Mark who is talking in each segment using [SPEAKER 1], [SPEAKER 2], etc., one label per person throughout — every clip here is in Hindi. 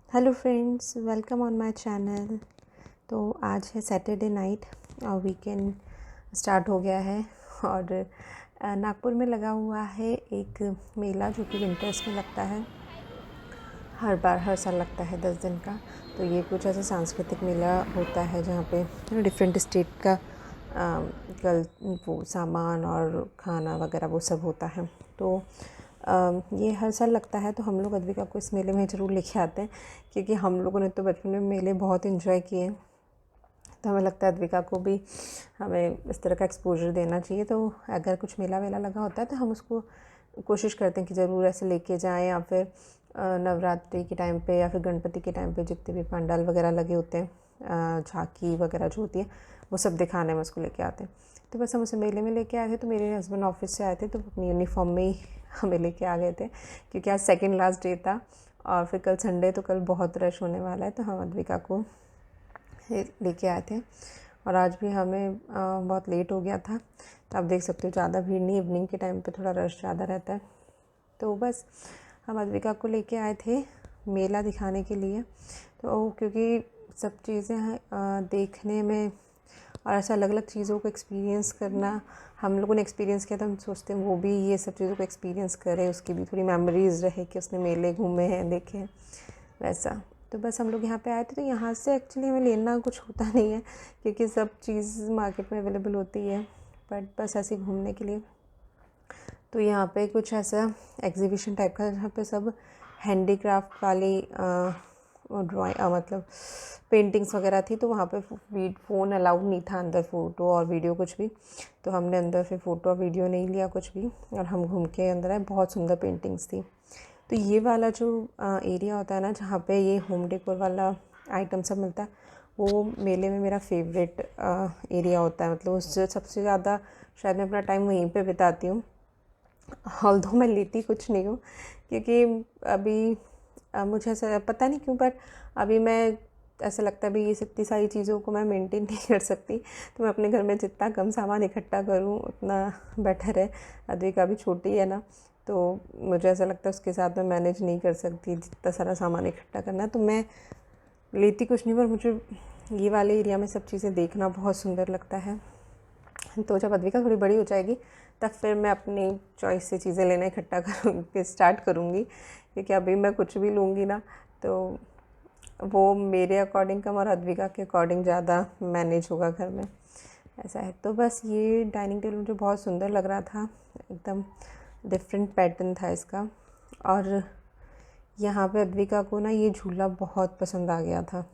[SPEAKER 1] Hello friends, welcome on my channel. तो आज है सैटरडे नाइट और वीकेंड स्टार्ट हो गया है और नागपुर में लगा हुआ है एक मेला जो कि विंटर्स में लगता है। हर साल लगता है 10 दिन का। तो ये कुछ ऐसा सांस्कृतिक मेला होता है जहाँ पे डिफरेंट स्टेट का कल वो सामान और खाना वगैरह वो सब होता है। तो ये हर साल लगता है। तो हम लोग अद्विका को इस मेले में ज़रूर लेके आते हैं क्योंकि हम लोगों ने तो बचपन में मेले बहुत इन्जॉय किए। तो हमें लगता है अद्विका को भी हमें इस तरह का एक्सपोजर देना चाहिए। तो अगर कुछ मेला वेला लगा होता है तो हम उसको कोशिश करते हैं कि ज़रूर ऐसे लेके जाएं, या फिर नवरात्रि के टाइम पे या फिर गणपति के टाइम पे जितने भी पंडाल वगैरह लगे होते हैं, झांकी वगैरह जो होती है वो सब दिखाने में उसको लेके आते हैं। तो बस हम उसे मेले में लेके आए थे। तो मेरे हस्बैंड ऑफिस से आए थे तो अपनी यूनिफॉर्म में ही हमें लेके आ गए थे क्योंकि आज सेकेंड लास्ट डे था और फिर कल संडे, तो कल बहुत रश होने वाला है। तो हम अद्विका को लेके आए थे और आज भी हमें बहुत लेट हो गया था। तो आप देख सकते हो ज़्यादा भीड़ नहीं, इवनिंग के टाइम पे थोड़ा रश ज़्यादा रहता है। तो बस हम अद्विका को लेके आए थे मेला दिखाने के लिए। तो क्योंकि सब चीज़ें देखने में और ऐसा अलग अलग चीज़ों को एक्सपीरियंस करना हम लोगों ने एक्सपीरियंस किया, तो हम सोचते हैं वो भी ये सब चीज़ों को एक्सपीरियंस करे, उसकी भी थोड़ी मेमोरीज़ रहे कि उसने मेले घूमे हैं, देखे हैं वैसा। तो बस हम लोग यहाँ पे आए थे। तो यहाँ से एक्चुअली हमें लेना कुछ होता नहीं है क्योंकि सब चीज़ मार्केट में अवेलेबल होती है, बट बस ऐसे घूमने के लिए। तो यहाँ पे कुछ ऐसा एग्जीबिशन टाइप का जहाँ पे सब हैंडीक्राफ्ट वाली ड्राइंग मतलब पेंटिंग्स वगैरह थी। तो वहाँ पे फ़ोन अलाउड नहीं था अंदर, फ़ोटो और वीडियो कुछ भी। तो हमने अंदर से फ़ोटो और वीडियो नहीं लिया कुछ भी और हम घूम के अंदर आए। बहुत सुंदर पेंटिंग्स थी। तो ये वाला जो एरिया होता है ना जहाँ पे ये होम डेकोर वाला आइटम सब मिलता है, वो मेले में मेरा फेवरेट एरिया होता है। मतलब उससे सबसे ज़्यादा शायद मैं अपना टाइम वहीं पे बिताती हूँ। ऑल्दो मैं लेती कुछ नहीं हूँ क्योंकि अभी मुझे ऐसा पता नहीं क्यों, बट अभी मैं ऐसा लगता है भाई ये इतनी सारी चीज़ों को मैं मेंटेन नहीं कर सकती। तो मैं अपने घर में जितना कम सामान इकट्ठा करूँ उतना बेटर है। अद्विका भी छोटी है ना, तो मुझे ऐसा लगता है उसके साथ मैं मैनेज नहीं कर सकती जितना सारा सामान इकट्ठा करना। तो मैं लेती कुछ नहीं, पर मुझे ये वाले एरिया में सब चीज़ें देखना बहुत सुंदर लगता है। तो जब अद्विका थोड़ी बड़ी हो जाएगी तब फिर मैं अपनी चॉइस से चीज़ें लेना इकट्ठा करूँगी, स्टार्ट करूँगी। क्योंकि अभी मैं कुछ भी लूँगी ना तो वो मेरे अकॉर्डिंग कम और अद्विका के अकॉर्डिंग ज़्यादा मैनेज होगा घर में, ऐसा है। तो बस ये डाइनिंग टेबल मुझे बहुत सुंदर लग रहा था, एकदम डिफरेंट पैटर्न था इसका। और यहाँ पे अद्विका को ना ये झूला बहुत पसंद आ गया था।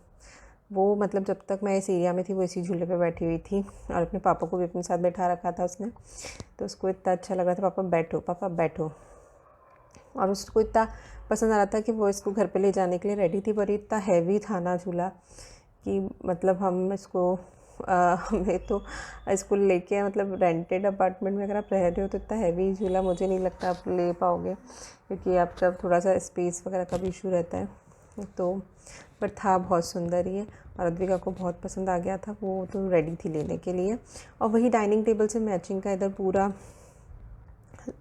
[SPEAKER 1] वो मतलब जब तक मैं इस एरिया में थी वो इसी झूले पे बैठी हुई थी और अपने पापा को भी अपने साथ बैठा रखा था उसने। तो उसको इतना अच्छा लग रहा था, पापा बैठो पापा बैठो। और उसको इतना पसंद आ रहा था कि वो इसको घर पे ले जाने के लिए रेडी थी। पर इतना हैवी था ना झूला कि मतलब हम इसको हमें तो इसको लेके मतलब रेंटेड अपार्टमेंट में अगर आप रह रहे हो तो इतना हैवी झूला मुझे नहीं लगता आप ले पाओगे, क्योंकि आप जब थोड़ा सा स्पेस वगैरह का भी इशू रहता है। तो पर था बहुत सुंदर ये और अद्विका को बहुत पसंद आ गया था। वो तो रेडी थी लेने के लिए। और वही डाइनिंग टेबल से मैचिंग का इधर पूरा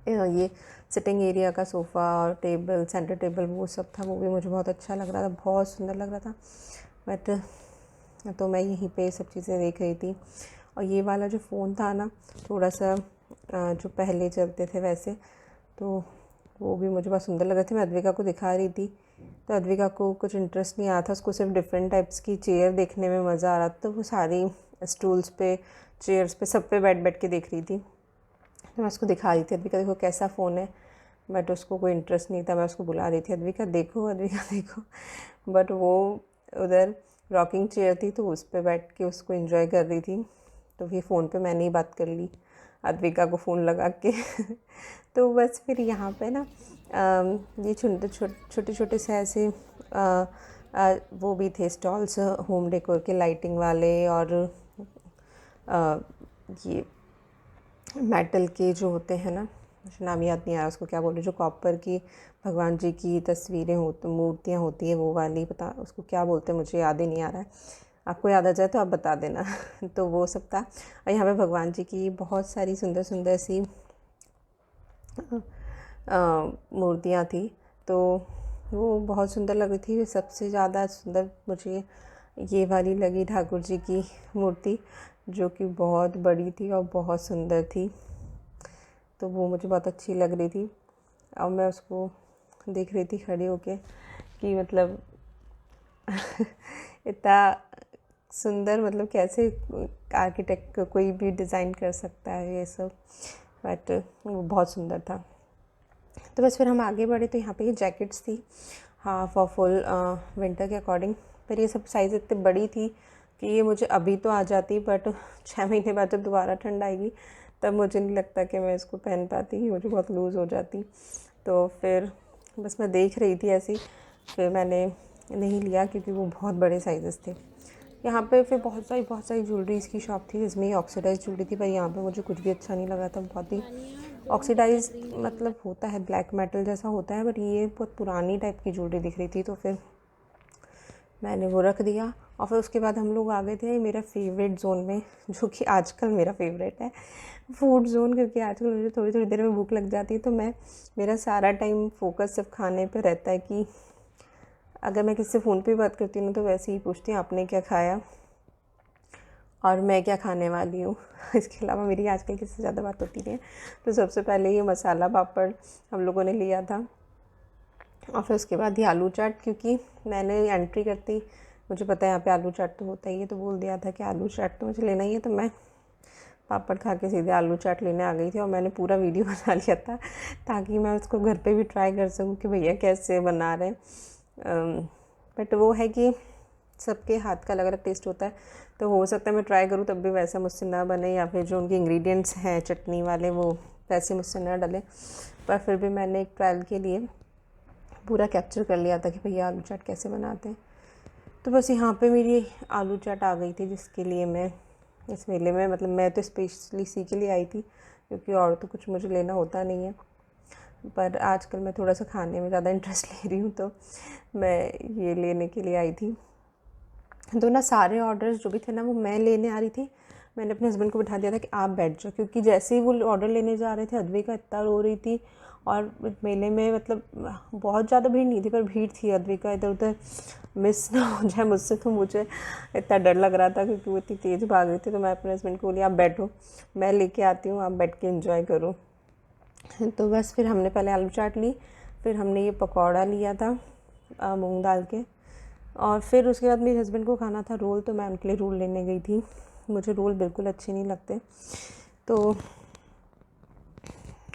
[SPEAKER 1] ये सिटिंग एरिया का सोफ़ा और टेबल, सेंटर टेबल वो सब था। वो भी मुझे बहुत अच्छा लग रहा था, बहुत सुंदर लग रहा था। बट तो मैं यहीं पे सब चीज़ें देख रही थी। और ये वाला जो फ़ोन था ना थोड़ा सा जो पहले चलते थे वैसे, तो वो भी मुझे बहुत सुंदर लग रहे थे। मैं अद्विका को दिखा रही थी तो अद्विका को कुछ इंटरेस्ट नहीं आया था, उसको सिर्फ डिफरेंट टाइप्स की चेयर देखने में मज़ा आ रहा था। तो वो सारी स्टूल्स पे, चेयर्स पे, सब पे बैठ बैठ के देख रही थी। तो मैं उसको दिखा रही थी अद्विका देखो कैसा फ़ोन है, बट उसको कोई इंटरेस्ट नहीं था। मैं उसको बुला रही थी अद्विका देखो अद्विका देखो, बट वो उधर रॉकिंग चेयर थी तो उस पर बैठ के उसको एंजॉय कर रही थी। तो फिर फ़ोन पे मैंने ही बात कर ली अद्विका को फ़ोन लगा के तो बस फिर यहाँ पे ना ये छोटे छोटे से ऐसे वो भी थे स्टॉल्स होम डेकोर के, लाइटिंग वाले और ये मेटल के जो होते हैं ना, मुझे नाम याद नहीं आ रहा उसको क्या बोलते, जो कॉपर की भगवान जी की तस्वीरें होती, मूर्तियाँ होती है वो वाली, पता उसको क्या बोलते हैं मुझे याद ही नहीं आ रहा है। आपको याद आ जाए तो आप बता देना तो वो सब था। और यहाँ पे भगवान जी की बहुत सारी सुंदर सुंदर सी मूर्तियाँ थी। तो वो बहुत सुंदर लग रही थी। सबसे ज़्यादा सुंदर मुझे ये वाली लगी ठाकुर जी की मूर्ति, जो कि बहुत बड़ी थी और बहुत सुंदर थी। तो वो मुझे बहुत अच्छी लग रही थी। अब मैं उसको देख रही थी खड़ी होके कि मतलब इतना सुंदर, मतलब कैसे आर्किटेक्ट कोई भी डिज़ाइन कर सकता है ये सब, बट वो बहुत सुंदर था। तो बस फिर हम आगे बढ़े तो यहाँ पे ये जैकेट्स थी हाफ और फुल विंटर के अकॉर्डिंग। पर ये सब साइज़ इतनी बड़ी थी कि ये मुझे अभी तो आ जाती, बट 6 महीने बाद जब दोबारा ठंड आएगी तब मुझे नहीं लगता कि मैं इसको पहन पाती, मुझे बहुत लूज़ हो जाती। तो फिर बस मैं देख रही थी ऐसी, फिर मैंने नहीं लिया क्योंकि वो बहुत बड़े साइज़ेस थे। यहाँ पे फिर बहुत सारी ज्वेलरीज़ की शॉप थी जिसमें ये ऑक्सीडाइज ज्वेलरी थी, पर यहाँ पे मुझे कुछ भी अच्छा नहीं लगा था। बहुत ही ऑक्सीडाइज मतलब होता है ब्लैक मेटल जैसा होता है, बट ये बहुत पुरानी टाइप की ज्वेलरी दिख रही थी। तो फिर मैंने वो रख दिया और फिर उसके बाद हम लोग आ गए थे मेरा फेवरेट ज़ोन में, जो कि आजकल मेरा फेवरेट है, फूड ज़ोन। क्योंकि आजकल मुझे थोड़ी थोड़ी देर में भूख लग जाती है, तो मेरा सारा टाइम फोकस सिर्फ खाने पे रहता है कि अगर मैं किसी से फ़ोन पे बात करती हूँ तो वैसे ही पूछती हूँ आपने क्या खाया और मैं क्या खाने वाली हूँ। इसके अलावा मेरी आजकल किसी से ज़्यादा बात होती नहीं है। तो सबसे पहले ये मसाला पापड़ हम लोगों ने लिया था और फिर उसके बाद ये आलू चाट, क्योंकि मैंने एंट्री करती, मुझे पता है यहाँ पे आलू चाट तो होता ही है, तो बोल दिया था कि आलू चाट तो मुझे लेना ही है। तो मैं पापड़ खा के सीधे आलू चाट लेने आ गई थी और मैंने पूरा वीडियो बना लिया था ताकि मैं उसको घर पे भी ट्राई कर सकूँ कि भैया कैसे बना रहे हैं। बट वो है कि सबके हाथ का अलग अलग टेस्ट होता है, तो हो सकता है मैं ट्राई करूँ तब भी वैसा मुझसे ना बने, या फिर जो उनके इंग्रेडिएंट्स हैं चटनी वाले वो वैसे मुझसे ना डले। पर फिर भी मैंने एक ट्रायल के लिए पूरा कैप्चर कर लिया था कि भैया आलू चाट कैसे बनाते हैं। तो बस यहाँ पे मेरी आलू चाट आ गई थी, जिसके लिए मैं इस मेले में, मतलब मैं तो स्पेशली इसी के लिए आई थी क्योंकि और तो कुछ मुझे लेना होता नहीं है। पर आजकल मैं थोड़ा सा खाने में ज़्यादा इंटरेस्ट ले रही हूँ, तो मैं ये लेने के लिए आई थी। तो ना सारे ऑर्डर्स जो भी थे ना वो मैं लेने आ रही थी। मैंने अपने हस्बैंड को बिठा दिया था कि आप बैठ जाओ, क्योंकि जैसे ही वो ऑर्डर लेने जा रहे थे अद्विका इतना रो रही थी। और मेले में मतलब बहुत ज़्यादा भीड़ नहीं थी, पर भीड़ थी। अद्विका इधर उधर मिस ना हो जाए मुझसे, तो मुझे इतना डर लग रहा था क्योंकि वो इतनी तेज़ भाग रही थी। तो मैं अपने हस्बैंड को बोली आप बैठो, मैं लेके आती हूँ, आप बैठ के एंजॉय करो। तो बस फिर हमने पहले आलू चाट ली, फिर हमने ये पकौड़ा लिया था मूंग दाल के, और फिर उसके बाद मेरे हस्बैंड को खाना था रोल, तो मैं उनके लिए रोल लेने गई थी। मुझे रोल बिल्कुल अच्छे नहीं लगते। तो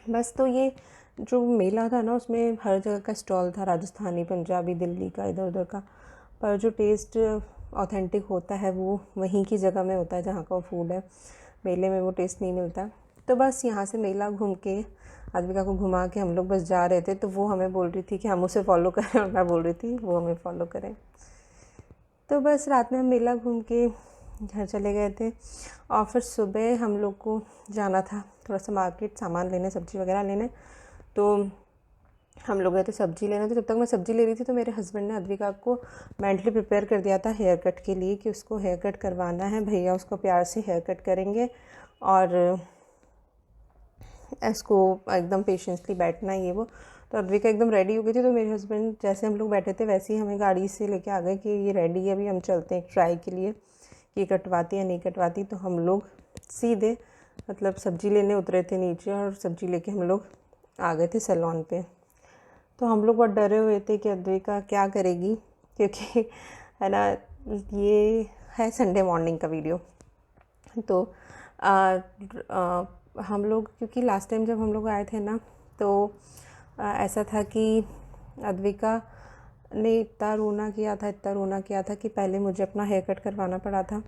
[SPEAKER 1] बस, तो ये जो मेला था ना उसमें हर जगह का स्टॉल था, राजस्थानी, पंजाबी, दिल्ली का, इधर उधर का। पर जो टेस्ट ऑथेंटिक होता है वो वहीं की जगह में होता है जहाँ का वो फूड है। मेले में वो टेस्ट नहीं मिलता। तो बस यहाँ से मेला घूम के अद्विका को घुमा के हम लोग बस जा रहे थे, तो वो हमें बोल रही थी कि हम उसे फॉलो करें और मैं बोल रही थी वो हमें फॉलो करें। तो बस रात में हम मेला घूम के घर चले गए थे और फिर सुबह हम लोग को जाना था थोड़ा सा मार्केट, सामान लेने, सब्ज़ी वगैरह लेने। तो हम लोग गए थे सब्ज़ी लेने। तो जब तक मैं सब्ज़ी ले रही थी तो मेरे हस्बैंड ने अद्विका को मेंटली प्रिपेयर कर दिया था हेयर कट के लिए, कि उसको हेयर कट करवाना है, भैया उसको प्यार से हेयर कट करेंगे और इसको एकदम पेशेंसली बैठना है ये वो। तो अद्विका एकदम रेडी हो गई थी। तो मेरे हस्बैंड जैसे हम लोग बैठे थे वैसे ही हमें गाड़ी से लेके आ गए कि ये रेडी है, अभी हम चलते हैं एक ट्राई के लिए कि कटवाती या नहीं कटवाती। तो हम लोग सीधे मतलब सब्ज़ी लेने उतरे थे नीचे और सब्ज़ी लेके हम लोग आ गए थे सैलून पे। तो हम लोग बहुत डरे हुए थे कि अद्विका क्या करेगी, क्योंकि है ना ये है संडे मॉर्निंग का वीडियो। तो हम लोग, क्योंकि लास्ट टाइम जब हम लोग आए थे ना तो ऐसा था कि अद्विका ने इतना रोना किया था कि पहले मुझे अपना हेयर कट करवाना पड़ा था,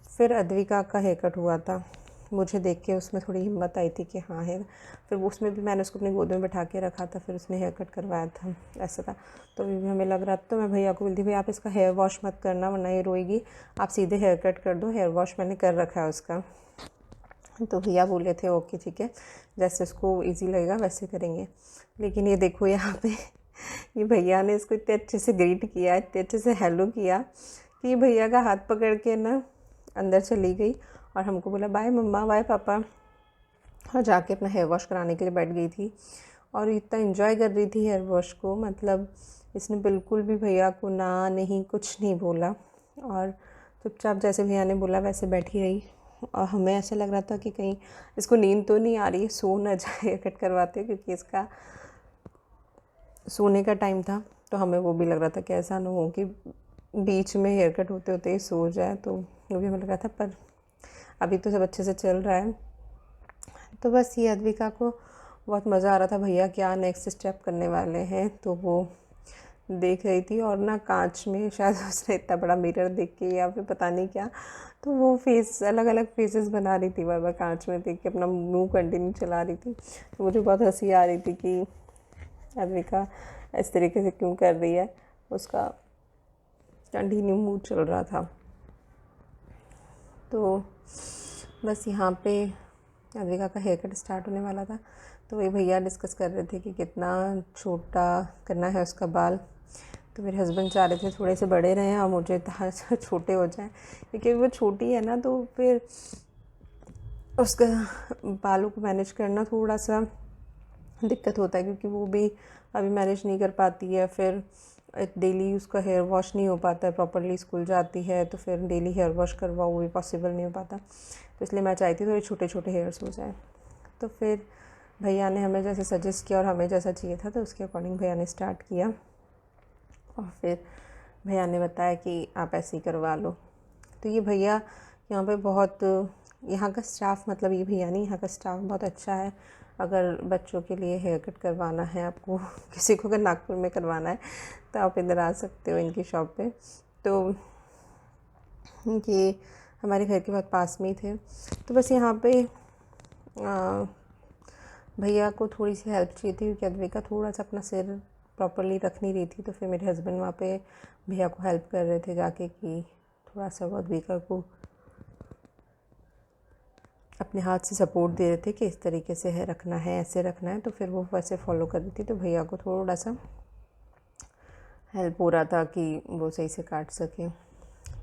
[SPEAKER 1] फिर अद्विका का हेयर कट हुआ था। मुझे देख के उसमें थोड़ी हिम्मत आई थी कि हाँ है। फिर वो उसमें भी मैंने उसको अपनी गोद में बैठा के रखा था, फिर उसने हेयर कट करवाया था, ऐसा था। तो भी हमें लग रहा था, तो मैं भैया को बोलती भैया आप इसका हेयर वॉश मत करना वरना ये रोएगी, आप सीधे हेयर कट कर दो, हेयर वॉश मैंने कर रखा है उसका। तो भैया बोले थे ओके ठीक है, जैसे उसको इजी लगेगा वैसे करेंगे। लेकिन ये देखो यहाँ पे ये भैया ने इसको इतने अच्छे से ग्रीट किया, इतने अच्छे से हेलो किया कि भैया का हाथ पकड़ के ना अंदर चली गई और हमको बोला बाय मम्मा, बाय पापा, और जाके अपना हेयर वॉश कराने के लिए बैठ गई थी। और इतना एंजॉय कर रही थी हेयर वॉश को, मतलब इसने बिल्कुल भी भैया को ना नहीं कुछ नहीं बोला और चुपचाप जैसे भैया ने बोला वैसे बैठी रही। और हमें ऐसा लग रहा था कि कहीं इसको नींद तो नहीं आ रही, सो ना जाए हेयर कट करवाते, क्योंकि इसका सोने का टाइम था। तो हमें वो भी लग रहा था कि ऐसा ना हो कि बीच में हेयर कट होते होते ही सो जाए, तो वो भी हमें लग रहा था। पर अभी तो सब अच्छे से चल रहा है। तो बस ये अद्विका को बहुत मज़ा आ रहा था भैया क्या नेक्स्ट स्टेप करने वाले हैं, तो वो देख रही थी। और ना कांच में शायद उसने इतना बड़ा मिरर देख के या फिर पता नहीं क्या, तो वो फेस अलग अलग फेसेस बना रही थी, बार बार कांच में देख के अपना मुंह कंटिन्यू चला रही थी। तो मुझे बहुत हंसी आ रही थी कि अद्विका इस तरीके से क्यों कर रही है, उसका कंटिन्यू मूड चल रहा था। तो बस यहाँ पे अद्विका का हेयर कट स्टार्ट होने वाला था। तो वही भैया डिस्कस कर रहे थे कि कितना छोटा करना है उसका बाल। तो मेरे हस्बैंड चाह रहे थे थोड़े से बड़े रहें और मुझे छोटे हो जाएं, क्योंकि वो छोटी है ना, तो फिर उसका बालों को मैनेज करना थोड़ा सा दिक्कत होता है, क्योंकि वो भी अभी मैनेज नहीं कर पाती है। फिर डेली उसका हेयर वॉश नहीं हो पाता है, प्रॉपरली स्कूल जाती है तो फिर डेली हेयर वॉश करवाओ वो भी पॉसिबल नहीं हो पाता। तो इसलिए मैं चाहती थी थोड़े छोटे छोटे हेयर्स हो जाए। तो फिर भैया ने हमें जैसे सजेस्ट किया और हमें जैसा चाहिए था, तो उसके अकॉर्डिंग भैया ने स्टार्ट किया। और फिर भैया ने बताया कि आप ऐसे ही करवा लो। तो ये भैया यहाँ पे बहुत, यहाँ का स्टाफ, मतलब ये भैया नहीं, यहाँ का स्टाफ बहुत अच्छा है। अगर बच्चों के लिए हेयर कट करवाना है आपको, किसी को अगर नागपुर में करवाना है, तो आप इधर आ सकते हो इनकी शॉप पे। तो ये हमारे घर के बहुत पास में ही थे। तो बस यहाँ पे भैया को थोड़ी सी हेल्प चाहिए थी, क्योंकि अद्विका थोड़ा सा अपना सिर प्रॉपरली रख नहीं रही थी। तो फिर मेरे हस्बैंड वहाँ पे भैया को हेल्प कर रहे थे जाके, कि थोड़ा सा वो अद्विका को अपने हाथ से सपोर्ट दे रहे थे कि इस तरीके से है रखना है, ऐसे रखना है। तो फिर वो वैसे फॉलो कर रही थी। तो भैया को थोड़ा सा हेल्प हो रहा था कि वो सही से काट सके।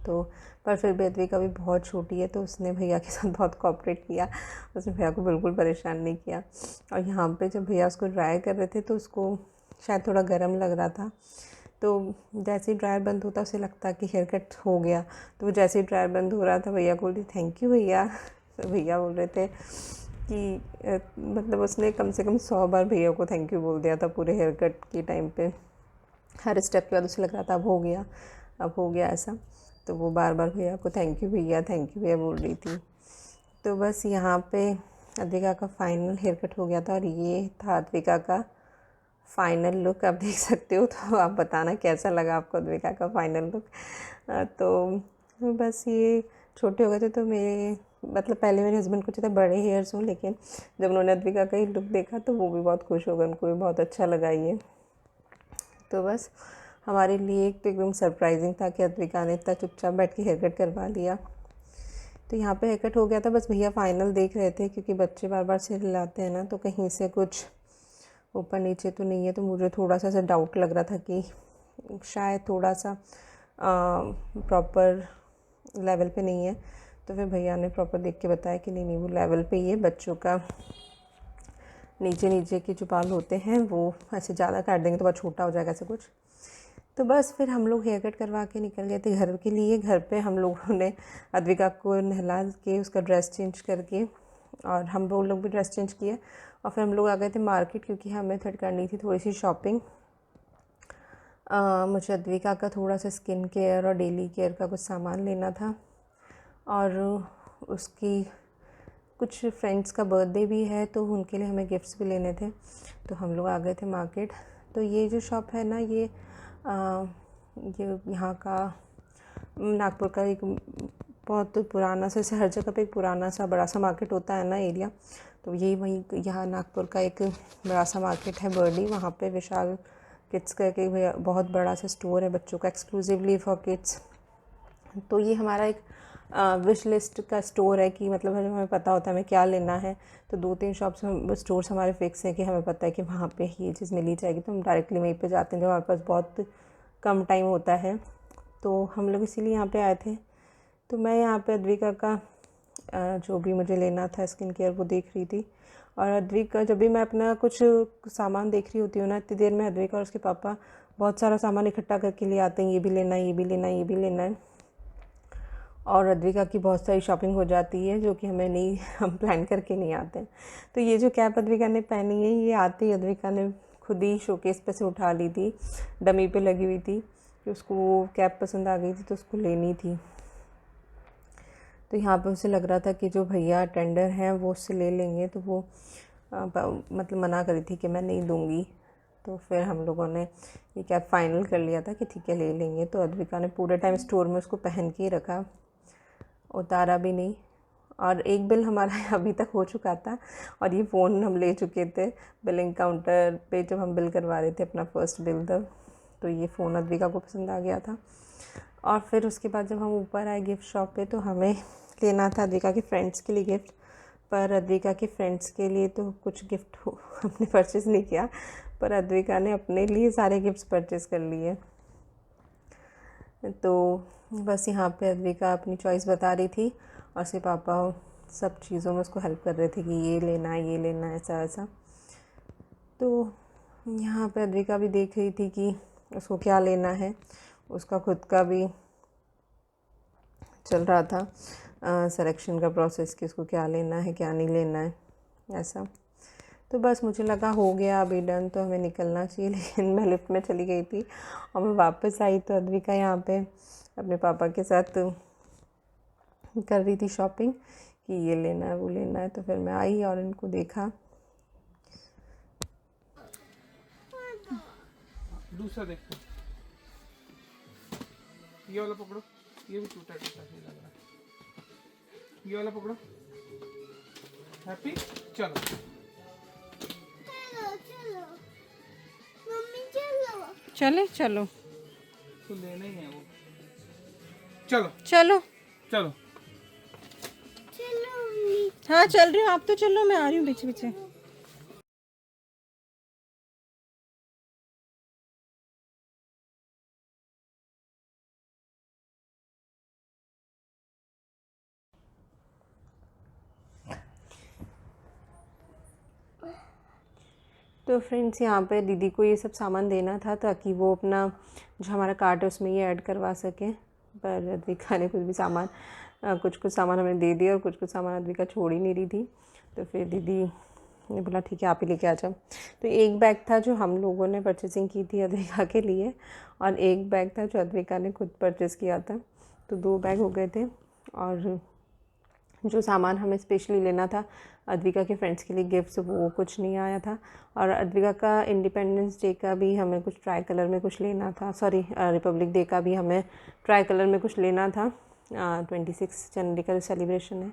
[SPEAKER 1] तो पर फिर भी अद्विका भी बहुत छोटी है, तो उसने भैया के साथ बहुत कोऑपरेट किया, उसने भैया को बिल्कुल परेशान नहीं किया। और यहाँ पे जब भैया उसको ड्राई कर रहे थे, तो उसको शायद थोड़ा गर्म लग रहा था। तो जैसे ही ड्रायर बंद होता उसे लगता कि हेयर कट हो गया। तो वो जैसे ही ड्रायर बंद हो रहा था, भैया को बोली थैंक यू भैया। तो भैया बोल रहे थे कि मतलब उसने कम से कम 100 बार भैया को थैंक यू बोल दिया था पूरे हेयर कट के टाइम पे। हर स्टेप के बाद उसे लग रहा था अब हो गया, अब हो गया ऐसा। तो वो बार बार भैया को थैंक यू भैया बोल रही थी। तो बस यहाँ पे अद्विका का फाइनल हेयर कट हो गया था, और ये था अद्विका का फाइनल लुक। आप देख सकते हो, तो आप बताना कैसा लगा आपको अद्विका का फाइनल लुक। तो बस ये छोटे हो गए थे, तो मेरे मतलब पहले मेरे हस्बैंड को चाहिए था बड़े हेयर्स हों, लेकिन जब उन्होंने अद्विका का ही लुक देखा तो वो भी बहुत खुश हो गए, उनको भी बहुत अच्छा लगा ये। तो बस हमारे लिए एक तो एकदम सरप्राइजिंग था कि अद्विका ने इतना चुपचाप बैठ के हेयर कट करवा लिया। तो यहाँ पे हेयर कट हो गया था। बस भैया फाइनल देख रहे थे, क्योंकि बच्चे बार बार सिर हिलाते हैं ना, तो कहीं से कुछ ऊपर नीचे तो नहीं है। तो मुझे थोड़ा सा ऐसा डाउट लग रहा था कि शायद थोड़ा सा प्रॉपर लेवल पे नहीं है। तो फिर भैया ने प्रॉपर देख के बताया कि नहीं वो लेवल पे ही है। बच्चों का नीचे नीचे के जो बाल होते हैं वो ऐसे ज़्यादा काट देंगे तो बहुत छोटा हो जाएगा ऐसा कुछ। तो बस फिर हम लोग हेयर कट करवा के निकल गए थे घर के लिए। घर पे हम लोगों ने अद्विका को नहला के उसका ड्रेस चेंज करके, और हम लोग भी ड्रेस चेंज किए, और फिर हम लोग आ गए थे मार्केट, क्योंकि हमें थोड़ी करनी थी थोड़ी सी शॉपिंग। मुझे अद्विका का थोड़ा सा स्किन केयर और डेली केयर का कुछ सामान लेना था, और उसकी कुछ फ्रेंड्स का बर्थडे भी है, तो उनके लिए हमें गिफ्ट्स भी लेने थे। तो हम लोग आ गए थे मार्केट। तो ये जो शॉप है ना, ये यहाँ का नागपुर का एक बहुत पुराना सा, हर जगह पे एक पुराना सा बड़ा सा मार्केट होता है ना एरिया, तो यही वहीं यहाँ नागपुर का एक बड़ा सा मार्केट है बर्डी। वहाँ पे विशाल किड्स का एक बहुत बड़ा सा स्टोर है बच्चों का, एक्सक्लूसिवली फॉर किड्स। तो ये हमारा एक विश लिस्ट का स्टोर है, कि मतलब हमें पता होता है हमें क्या लेना है। तो 2-3 शॉप्स स्टोर्स हमारे फिक्स हैं कि हमें पता है कि वहाँ पे ये चीज़ मिली जाएगी, तो हम डायरेक्टली वहीं पे जाते हैं जब हमारे पास बहुत कम टाइम होता है। तो हम लोग इसीलिए यहाँ पे आए थे। तो मैं यहाँ पे अद्विका का जो भी मुझे लेना था स्किन केयर वो देख रही थी, और अद्विका, जब भी मैं अपना कुछ सामान देख रही होती हूँ ना, इतनी देर में अद्विका और उसके पापा बहुत सारा सामान इकट्ठा करके ले आते हैं, ये भी लेना है, ये भी लेना है, ये भी लेना है। और अद्विका की बहुत सारी शॉपिंग हो जाती है जो कि हमें नहीं हम प्लान करके नहीं आते हैं। तो ये जो कैप अद्विका ने पहनी है, ये आती ही अद्विका ने खुद ही शोकेस पे से उठा ली थी, डमी पे लगी हुई थी कि उसको वो कैप पसंद आ गई थी तो उसको लेनी थी। तो यहाँ पे उसे लग रहा था कि जो भैया टेंडर हैं वो उससे ले लेंगे, तो वो मतलब मना करी थी कि मैं नहीं दूँगी। तो फिर हम लोगों ने ये कैप फाइनल कर लिया था कि ठीक है ले लेंगे। तो अद्विका ने पूरे टाइम स्टोर में उसको पहन के ही रखा, उतारा भी नहीं। और एक बिल हमारा अभी तक हो चुका था और ये फ़ोन हम ले चुके थे बिलिंग काउंटर पे जब हम बिल करवा रहे थे अपना फ़र्स्ट बिल तब। तो ये फ़ोन अद्विका को पसंद आ गया था। और फिर उसके बाद जब हम ऊपर आए गिफ्ट शॉप पे, तो हमें लेना था अद्विका के फ्रेंड्स के लिए गिफ्ट। पर अद्विका के फ्रेंड्स के लिए तो कुछ गिफ्ट हमने परचेज़ नहीं किया, पर अद्विका ने अपने लिए सारे गिफ्ट्स परचेज़ कर लिए। तो बस यहाँ पे अद्विका अपनी चॉइस बता रही थी और उसके पापा सब चीज़ों में उसको हेल्प कर रहे थे कि ये लेना है, ये लेना है, ऐसा ऐसा। तो यहाँ पे अद्विका भी देख रही थी कि उसको क्या लेना है। उसका खुद का भी चल रहा था सिलेक्शन का प्रोसेस कि उसको क्या लेना है, क्या नहीं लेना है, ऐसा। तो बस मुझे लगा हो गया अभी डन, तो हमें निकलना चाहिए। लेकिन मैं लिफ्ट में चली गई थी और मैं वापस आई तो अद्विका यहाँ पे अपने पापा के साथ कर रही थी शॉपिंग कि ये लेना है, वो लेना है। तो फिर मैं आई और इनको देखा।
[SPEAKER 2] दूसरा देखो, ये वाला पकड़ो, ये भी टूटा टूटा सा लग रहा है। ये वाला पकड़ो। हैप्पी, चलो
[SPEAKER 3] चलो मम्मी चलो
[SPEAKER 1] चले चलो
[SPEAKER 2] तो लेना ही है वो। चलो
[SPEAKER 1] चलो
[SPEAKER 2] चलो
[SPEAKER 3] चलो मम्मी
[SPEAKER 1] हाँ चल रही हूँ, आप तो चलो, मैं आ रही हूँ पीछे पीछे। तो फ्रेंड्स, यहाँ पे दीदी को ये सब सामान देना था ताकि वो अपना जो हमारा कार्ट है उसमें ये ऐड करवा सके। पर अद्विका ने कुछ भी सामान कुछ कुछ सामान हमें दे दिया और कुछ कुछ सामान अद्विका छोड़ ही नहीं रही थी। तो फिर दीदी ने बोला ठीक है आप ही लेके आ जाओ। तो एक बैग था जो हम लोगों ने परचेसिंग की थी अद्विका के लिए, और एक बैग था जो अद्विका ने खुद परचेज़ किया था। तो 2 बैग हो गए थे। और जो सामान हमें स्पेशली लेना था अद्विका के फ्रेंड्स के लिए गिफ्ट्स, वो कुछ नहीं आया था। और अद्विका का इंडिपेंडेंस डे का भी हमें कुछ ट्राई कलर में कुछ लेना था, सॉरी रिपब्लिक डे का भी हमें ट्राई कलर में कुछ लेना था। 26 जनवरी का जो सेलिब्रेशन है,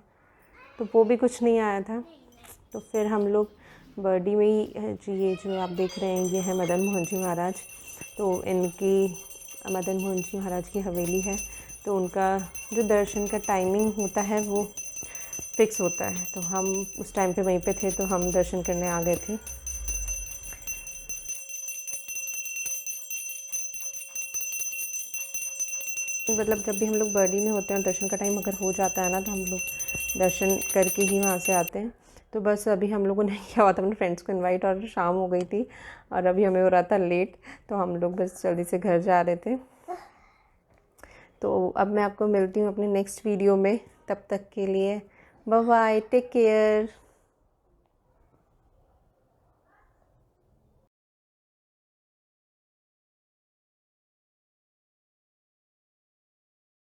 [SPEAKER 1] तो वो भी कुछ नहीं आया था। तो फिर हम लोग बर्डी में ही जी, ये जो आप देख रहे हैं ये है मदन मोहन जी महाराज। तो इनकी मदन मोहन जी महाराज की हवेली है, तो उनका जो दर्शन का टाइमिंग होता है वो फिक्स होता है। तो हम उस टाइम पे वहीं पे थे, तो हम दर्शन करने आ गए थे। मतलब जब भी हम लोग बर्डी में होते हैं और दर्शन का टाइम अगर हो जाता है ना, तो हम लोग दर्शन करके ही वहाँ से आते हैं। तो बस अभी हम लोगों ने क्या हुआ था, अपने फ्रेंड्स को इनवाइट, और शाम हो गई थी और अभी हमें हो रहा था लेट, तो हम लोग बस जल्दी से घर जा रहे थे। तो अब मैं आपको मिलती हूँ अपने नेक्स्ट वीडियो में, तब तक के लिए बाय बाय, टेक केयर।